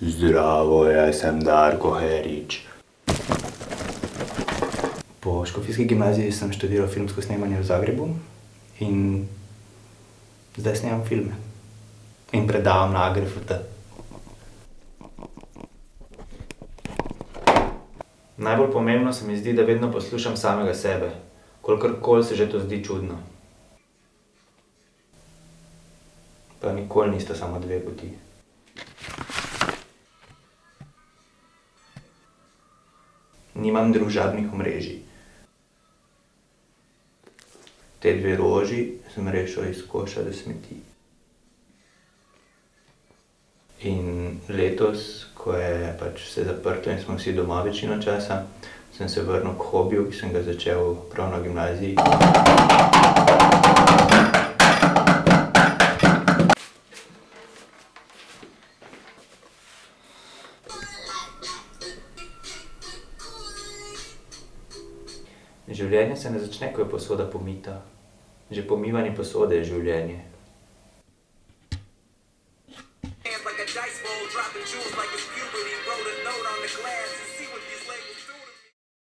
Zdravo, jaz sem Darko Herič. Po škofijski gimnaziji sem študiral filmsko snemanje v Zagrebu in zdaj snemam filme in predavam na AGRFT. Najbolj pomembno se mi zdi, da vedno poslušam samega sebe, kolikorkoli se že to zdi čudno. Pa nikoli nista samo dve poti. Nimam družabnih omrežij. Te dve roži sem rešil iz koša za smeti. In letos, ko je pač vse zaprto in smo vsi doma večino časa, sem se vrnil k hobiju, ki sem ga začel prav na gimnaziji. Življenje se ne začne, ko je posoda pomita. Že pomivanje posode je življenje.